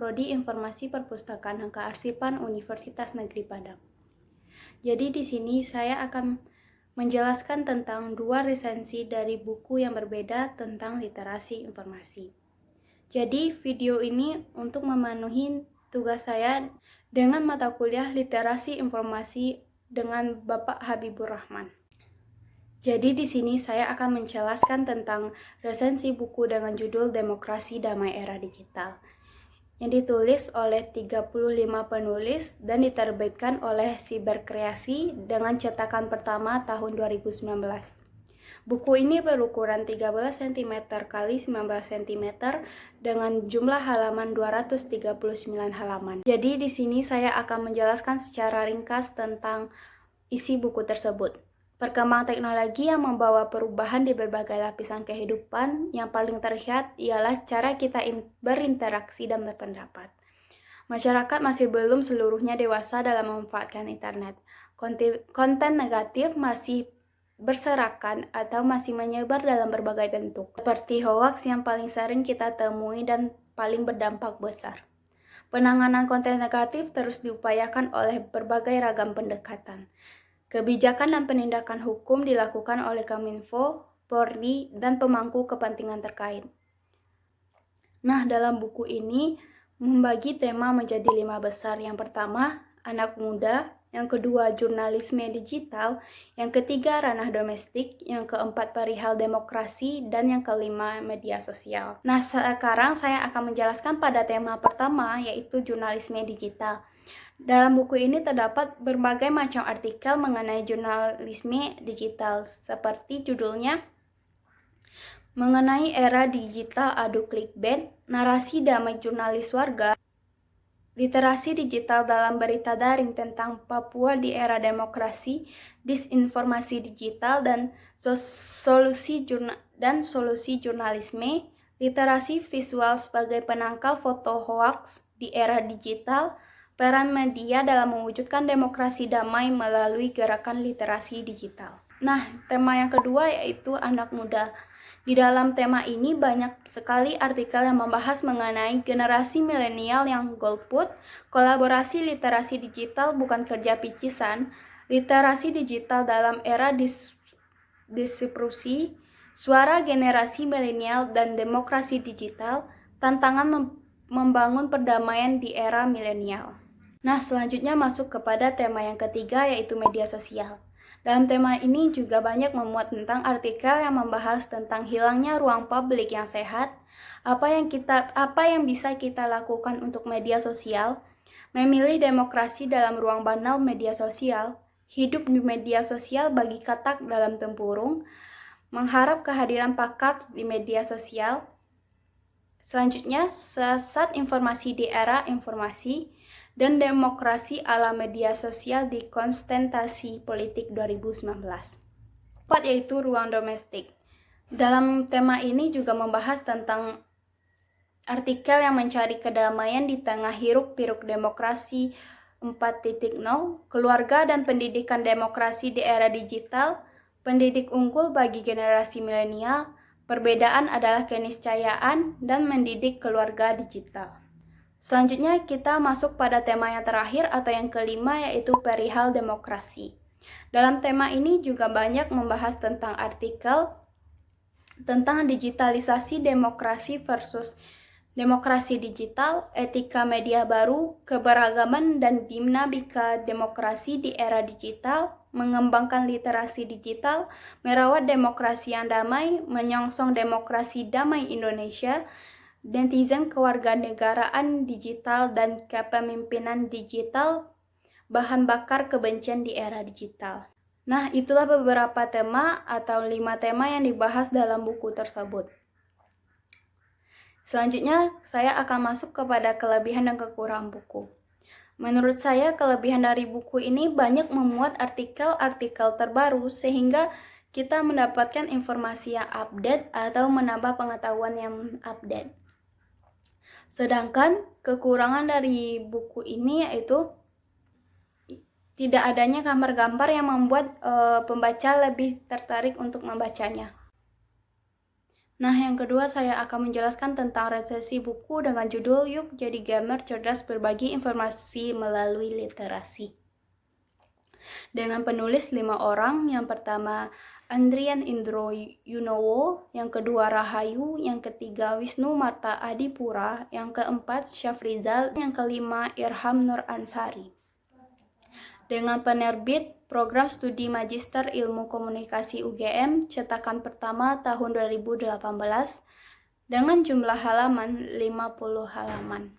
Prodi Informasi Perpustakaan dan Kearsipan Universitas Negeri Padang. Jadi di sini saya akan menjelaskan tentang dua resensi dari buku yang berbeda tentang literasi informasi. Jadi video ini untuk memenuhi tugas saya dengan mata kuliah Literasi Informasi dengan Bapak Habibur Rahman. Jadi di sini saya akan menjelaskan tentang resensi buku dengan judul Demokrasi Damai Era Digital yang ditulis oleh 35 penulis dan diterbitkan oleh Siberkreasi dengan cetakan pertama tahun 2019. Buku ini berukuran 13 cm x 19 cm dengan jumlah halaman 239 halaman. Jadi di sini saya akan menjelaskan secara ringkas tentang isi buku tersebut. Perkembangan teknologi yang membawa perubahan di berbagai lapisan kehidupan, yang paling terlihat ialah cara kita berinteraksi dan berpendapat. Masyarakat masih belum seluruhnya dewasa dalam memanfaatkan internet. Konten negatif masih berserakan atau masih menyebar dalam berbagai bentuk, seperti hoaks yang paling sering kita temui dan paling berdampak besar. Penanganan konten negatif terus diupayakan oleh berbagai ragam pendekatan. Kebijakan dan penindakan hukum dilakukan oleh Kominfo, Polri, dan pemangku kepentingan terkait. Nah, dalam buku ini membagi tema menjadi 5 besar. Yang pertama, anak muda. Yang kedua, jurnalisme digital. Yang ketiga, ranah domestik. Yang keempat, perihal demokrasi. Dan yang kelima, media sosial. Nah, sekarang saya akan menjelaskan pada tema pertama, yaitu jurnalisme digital. Dalam buku ini terdapat berbagai macam artikel mengenai jurnalisme digital, seperti judulnya mengenai era digital adu clickbait, narasi damai jurnalis warga, literasi digital dalam berita daring tentang Papua di era demokrasi, disinformasi digital dan solusi jurnalisme, literasi visual sebagai penangkal foto hoaks di era digital, peran media dalam mewujudkan demokrasi damai melalui gerakan literasi digital. Nah, tema yang kedua yaitu anak muda. Di dalam tema ini banyak sekali artikel yang membahas mengenai generasi milenial yang golput, kolaborasi literasi digital bukan kerja picisan, literasi digital dalam era disrupsi, suara generasi milenial dan demokrasi digital, tantangan membangun perdamaian di era milenial. Nah, selanjutnya masuk kepada tema yang ketiga, yaitu media sosial. Dalam tema ini juga banyak memuat tentang artikel yang membahas tentang hilangnya ruang publik yang sehat, apa yang bisa kita lakukan untuk media sosial, memilih demokrasi dalam ruang banal media sosial, hidup di media sosial bagi katak dalam tempurung, mengharap kehadiran pakar di media sosial. Selanjutnya, sesat informasi di era informasi, dan demokrasi ala media sosial di konsentrasi politik 2019. Keempat yaitu ruang domestik. Dalam tema ini juga membahas tentang artikel yang mencari kedamaian di tengah hiruk-pikuk demokrasi 4.0, keluarga dan pendidikan demokrasi di era digital, pendidik unggul bagi generasi milenial, perbedaan adalah keniscayaan, dan mendidik keluarga digital. Selanjutnya kita masuk pada tema yang terakhir atau yang kelima, yaitu perihal demokrasi. Dalam tema ini juga banyak membahas tentang artikel tentang digitalisasi demokrasi versus demokrasi digital, etika media baru, keberagaman dan dinamika demokrasi di era digital, mengembangkan literasi digital, merawat demokrasi yang damai, menyongsong demokrasi damai Indonesia, netizen kewarganegaraan digital dan kepemimpinan digital, bahan bakar kebencian di era digital. Nah, itulah beberapa tema atau 5 tema yang dibahas dalam buku tersebut. Selanjutnya, saya akan masuk kepada kelebihan dan kekurangan buku. Menurut saya, kelebihan dari buku ini banyak memuat artikel-artikel terbaru sehingga kita mendapatkan informasi yang update atau menambah pengetahuan yang update. Sedangkan kekurangan dari buku ini yaitu tidak adanya gambar-gambar yang membuat pembaca lebih tertarik untuk membacanya. Nah, yang kedua saya akan menjelaskan tentang resensi buku dengan judul Yuk Jadi Gamer Cerdas Berbagi Informasi Melalui Literasi. Dengan penulis 5 orang, yang pertama Andrian Indro Yunowo, yang kedua Rahayu, yang ketiga Wisnu Marta Adipura, yang keempat Syafrizal, yang kelima Irham Nur Ansari. Dengan penerbit Program Studi Magister Ilmu Komunikasi UGM, cetakan pertama tahun 2018, dengan jumlah halaman 50 halaman.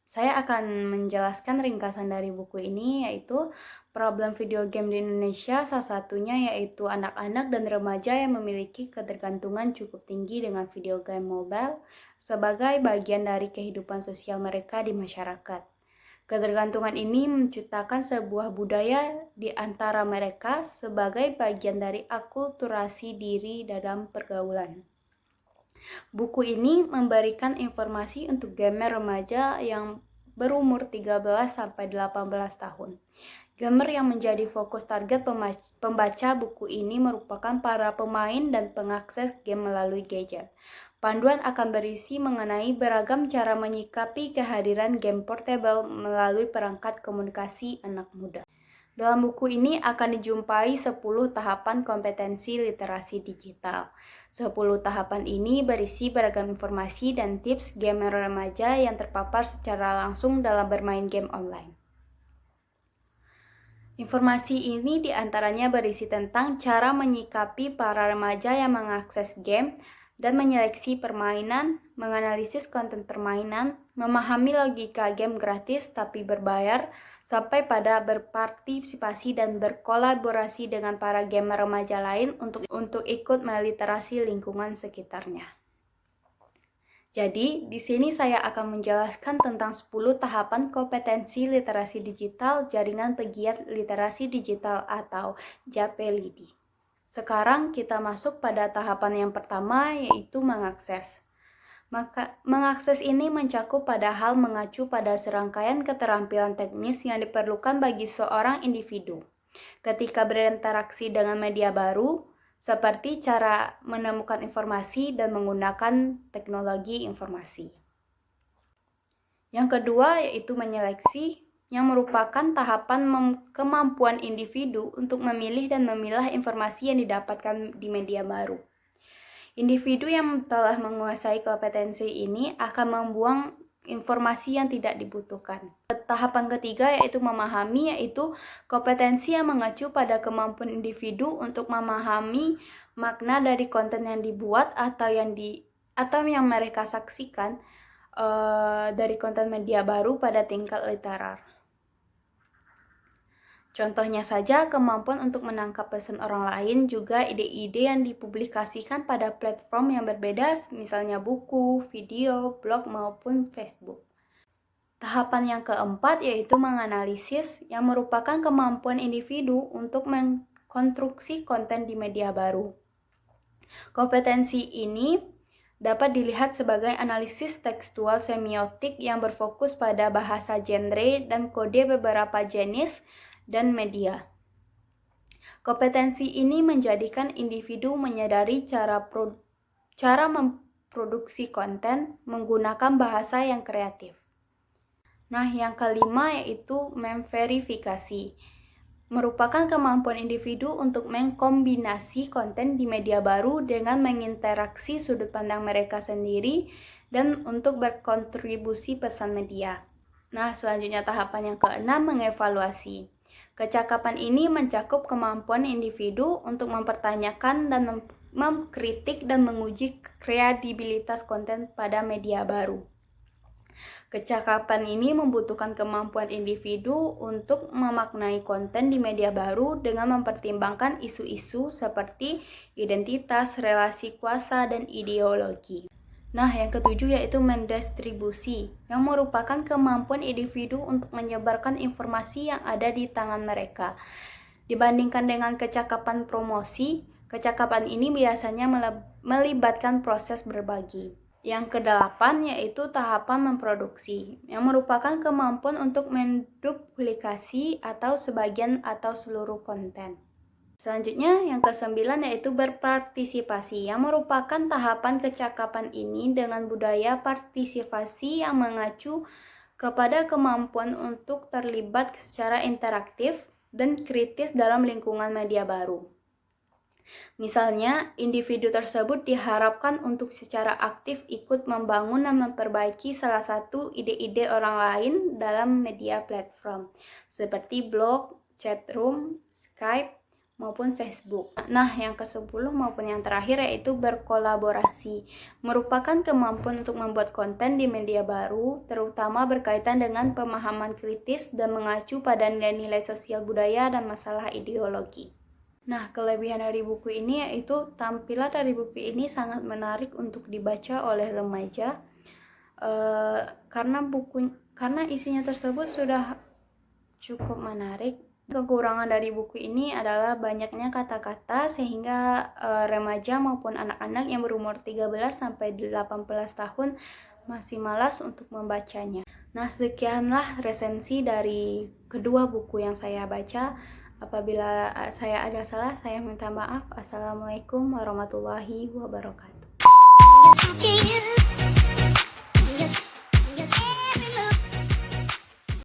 Saya akan menjelaskan ringkasan dari buku ini, yaitu problem video game di Indonesia, salah satunya yaitu anak-anak dan remaja yang memiliki ketergantungan cukup tinggi dengan video game mobile sebagai bagian dari kehidupan sosial mereka di masyarakat. Ketergantungan ini menciptakan sebuah budaya di antara mereka sebagai bagian dari akulturasi diri dalam pergaulan. Buku ini memberikan informasi untuk gamer remaja yang berumur 13-18 tahun. Gamer yang menjadi fokus target pembaca buku ini merupakan para pemain dan pengakses game melalui gadget. Panduan akan berisi mengenai beragam cara menyikapi kehadiran game portable melalui perangkat komunikasi anak muda. Dalam buku ini akan dijumpai 10 tahapan kompetensi literasi digital. 10 tahapan ini berisi beragam informasi dan tips gamer remaja yang terpapar secara langsung dalam bermain game online. Informasi ini diantaranya berisi tentang cara menyikapi para remaja yang mengakses game dan menyeleksi permainan, menganalisis konten permainan, memahami logika game gratis tapi berbayar, sampai pada berpartisipasi dan berkolaborasi dengan para gamer remaja lain untuk ikut meliterasi lingkungan sekitarnya. Jadi, di sini saya akan menjelaskan tentang 10 tahapan kompetensi literasi digital Jaringan Pegiat Literasi Digital atau JAPLID. Sekarang kita masuk pada tahapan yang pertama, yaitu mengakses. Mengakses ini mencakup pada hal mengacu pada serangkaian keterampilan teknis yang diperlukan bagi seorang individu ketika berinteraksi dengan media baru, seperti cara menemukan informasi dan menggunakan teknologi informasi. Yang kedua yaitu menyeleksi, yang merupakan tahapan kemampuan individu untuk memilih dan memilah informasi yang didapatkan di media baru. Individu yang telah menguasai kompetensi ini akan membuang informasi yang tidak dibutuhkan. Tahapan ketiga yaitu memahami, yaitu kompetensi yang mengacu pada kemampuan individu untuk memahami makna dari konten yang dibuat atau yang mereka saksikan dari konten media baru pada tingkat literar. Contohnya saja kemampuan untuk menangkap pesan orang lain, juga ide-ide yang dipublikasikan pada platform yang berbeda, misalnya buku, video, blog, maupun Facebook. Tahapan yang keempat yaitu menganalisis, yang merupakan kemampuan individu untuk mengkonstruksi konten di media baru. Kompetensi ini dapat dilihat sebagai analisis tekstual semiotik yang berfokus pada bahasa genre dan kode beberapa jenis dan media. Kompetensi ini menjadikan individu menyadari cara memproduksi konten menggunakan bahasa yang kreatif. Nah, yang kelima yaitu memverifikasi, merupakan kemampuan individu untuk mengkombinasi konten di media baru dengan menginteraksi sudut pandang mereka sendiri dan untuk berkontribusi pesan media. Nah, selanjutnya tahapan yang keenam, mengevaluasi. Kecakapan ini mencakup kemampuan individu untuk mempertanyakan dan mengkritik dan menguji kredibilitas konten pada media baru. Kecakapan ini membutuhkan kemampuan individu untuk memaknai konten di media baru dengan mempertimbangkan isu-isu seperti identitas, relasi kuasa, dan ideologi. Nah, yang ketujuh yaitu mendistribusi, yang merupakan kemampuan individu untuk menyebarkan informasi yang ada di tangan mereka. Dibandingkan dengan kecakapan promosi, kecakapan ini biasanya melibatkan proses berbagi. Yang kedelapan yaitu tahapan memproduksi, yang merupakan kemampuan untuk menduplikasi atau sebagian atau seluruh konten. Selanjutnya yang ke-9 yaitu berpartisipasi, yang merupakan tahapan kecakapan ini dengan budaya partisipasi yang mengacu kepada kemampuan untuk terlibat secara interaktif dan kritis dalam lingkungan media baru. Misalnya, individu tersebut diharapkan untuk secara aktif ikut membangun dan memperbaiki salah satu ide-ide orang lain dalam media platform, seperti blog, chatroom, Skype, maupun Facebook. Nah, yang ke-10 maupun yang terakhir yaitu berkolaborasi, merupakan kemampuan untuk membuat konten di media baru, terutama berkaitan dengan pemahaman kritis dan mengacu pada nilai-nilai sosial budaya dan masalah ideologi. Nah, kelebihan dari buku ini yaitu tampilan dari buku ini sangat menarik untuk dibaca oleh remaja, karena isinya tersebut sudah cukup menarik. Kekurangan dari buku ini adalah banyaknya kata-kata sehingga remaja maupun anak-anak yang berumur 13-18 tahun masih malas untuk membacanya. Nah, sekianlah resensi dari kedua buku yang saya baca. Apabila saya ada salah, saya minta maaf. Assalamualaikum warahmatullahi wabarakatuh.